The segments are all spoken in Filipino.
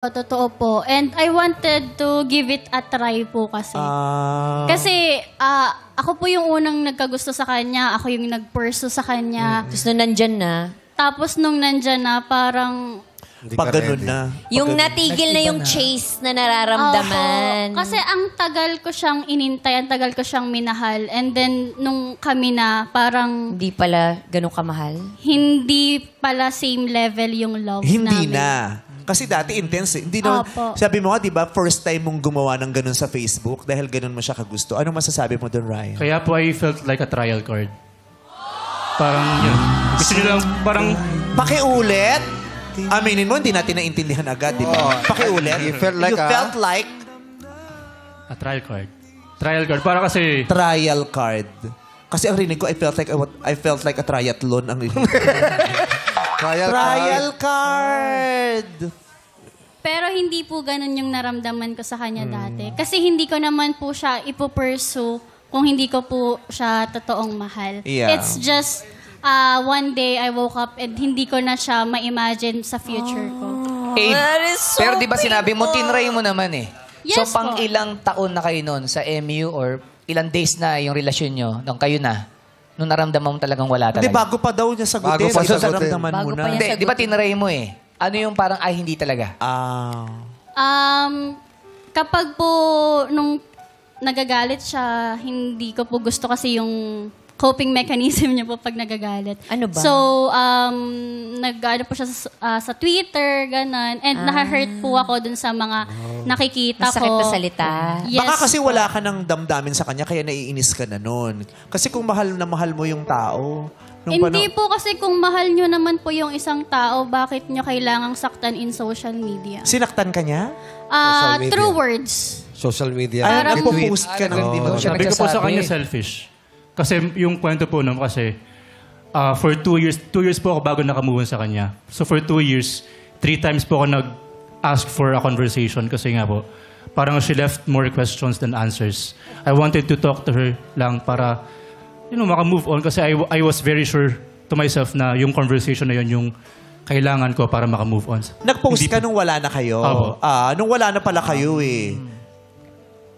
Totoo po. And I wanted to give it a try po kasi. Kasi ako po yung unang nagkagusto sa kanya. Ako yung nag-pursue sa kanya. Tapos nung nandyan na. Tapos nung nandyan na, parang... Pag ganun na. Yung natigil na yung chase na nararamdaman. Opo. Kasi ang tagal ko siyang inintay, ang tagal ko siyang minahal. And then, nung kami na, parang... Hindi pala ganun kamahal? Hindi pala same level yung love Hindi namin. na. Kasi dati intense eh. Hindi na, Opo. sabi mo nga, di ba, first time mong gumawa ng ganun sa Facebook dahil ganun mo siya kagusto. Anong masasabi mo doon, Ryan? Kaya po I felt like a trial card. Parang yun. Gusto nyo lang parang... Pakiulit? Aminin mo, hindi natin naintindihan agad, di ba? Pakiulit. You felt like felt like A trial card. Trial card. Para kasi... trial card. Kasi ang rinig ko, I felt like a triathlon ang rinig ko. Trial card. Pero hindi po ganun yung naramdaman ko sa kanya dati. Kasi hindi ko naman po siya ipupursue kung hindi ko po siya totoong mahal. Yeah. It's just one day I woke up and hindi ko na siya ma-imagine sa future ko. That is so Pero di ba sinabi mo, painful. tinry mo naman eh. Yes so pang po. ilang taon na kayo noon sa MU or ilang days na yung relasyon nyo nung kayo na? Nung naramdaman mo talagang wala talaga? Hindi, bago pa daw niya sagutin. Bago pa Ito sagutin. naramdaman Bago mo pa na. niya Hindi, di ba tinry mo eh? Ano yung parang, ay, hindi talaga? Kapag po nung nagagalit siya, hindi ko po gusto kasi yung coping mechanism niya po pag nagagalit. Ano ba? So, nag-ano po siya sa Twitter, ganon. And naha-hurt po ako dun sa mga nakikita Masakit ko. na salita. Yes Baka kasi po. wala ka ng damdamin sa kanya, kaya naiinis ka na nun. Kasi kung mahal na mahal mo yung tao, Hindi po kasi kung mahal nyo naman po yung isang tao, bakit nyo kailangang saktan in social media? Sinaktan ka niya? Social media. Through words. Social media. Ay, Parang- nagpo-post ka ng hindi mo. siya Sabi ko po sa nagsasabi. kanya selfish. Kasi yung kwento po nun, kasi for 2 years po ako bago nakamove on sa kanya. So for 2 years, 3 times po ako nag-ask for a conversation kasi nga po, parang she left more questions than answers. I wanted to talk to her lang para, maka-move on kasi I was very sure to myself na yung conversation na yun yung kailangan ko para maka-move on. Nag-post Hindi ka po- nung wala na kayo. Opo. Nung wala na pala kayo eh.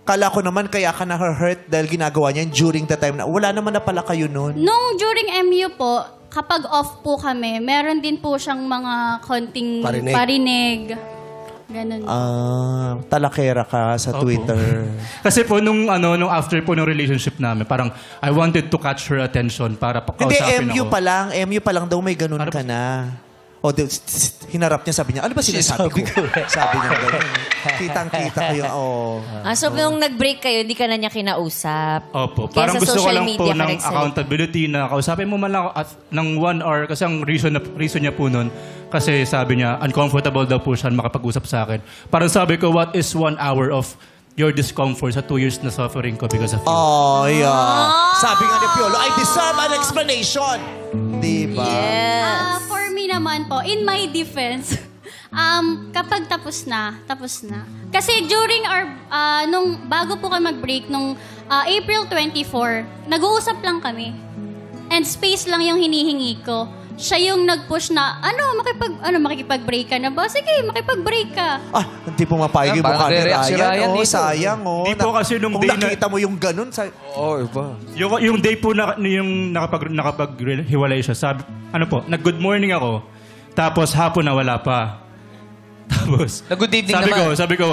Kala ko naman kaya ka na-hurt dahil ginagawa niya during the time na wala naman na pala kayo nun. Nung during MU po, kapag off po kami, meron din po siyang mga konting Parinig. parinig. Ganun. Talakera ka sa Opo. Twitter. Kasi po nung after po ng relationship namin, parang I wanted to catch her attention para Hindi, pakausapin MU ako. pa lang. MU pa lang daw may ganun ka na. O, hinarap niya, sabi niya, ano ba sinasabi ko? Sabi niya ganun. Kitang-kita ko yung, So nung nag-break kayo, hindi ka na niya kinausap. Opo. Kaya Parang sa gusto ko social lang po media ka ng nagsalita. accountability na kausapin mo man lang ako at ng 1 hour kasi ang reason niya po nun kasi sabi niya uncomfortable daw po siya makapag-usap sa akin. Parang sabi ko, what is 1 hour of your discomfort sa 2 years na suffering ko because of you? Oh, yeah. Sabi nga ni Piolo, I deserve an explanation. Diba? Yes. For me naman po, in my defense, kapag tapos na. Kasi during nung bago po kami mag-break, nung April 24, nag-uusap lang kami. And space lang yung hinihingi ko. Siya yung nag-push na, makikipag-break ka na ba? Sige, makipag-break ka. Hindi pumapayag yung mukha Parang ni nire-react si Ryan. Ryan Oh, dito. sayang, oh. Di po kasi nung kung day na- nakita mo yung ganun, Oo, iba. Yung day po na yung nakapaghiwalay siya, sabi, nag-good morning ako, tapos hapon na wala pa. Tapos, Nag-good evening naman. Sabi ko,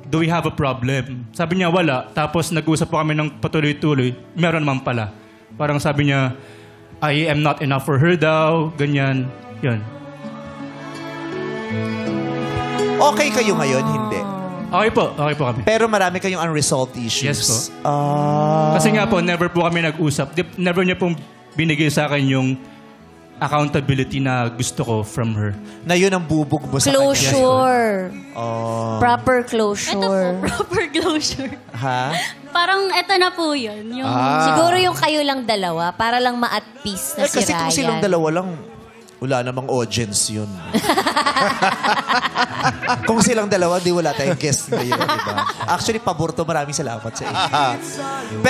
do we have a problem? Sabi niya, wala. Tapos nag-usap po kami ng patuloy-tuloy. Meron naman pala. Parang sabi niya, I am not enough for her daw, ganyan. Yun. okay kayo ngayon, hindi. Okay po kami. Pero marami kayong unresolved issues. Yes po. Ah. Kasi nga po, never po kami nag-usap. Never niya pong binigay sa akin yung accountability na gusto ko from her. Na yun ang bubog mo sa kanya. Closure. Oh. Proper Ito po, closure. proper closure. Ha? Parang eto na po yun. Yung, Siguro yung kayo lang dalawa para lang ma-at peace na si Kasi Ryan. kung silang dalawa lang, wala namang audience yun. Kung silang dalawa, di wala tayong guest ngayon, diba? Actually, pabor to. Maraming salamat sa inyo.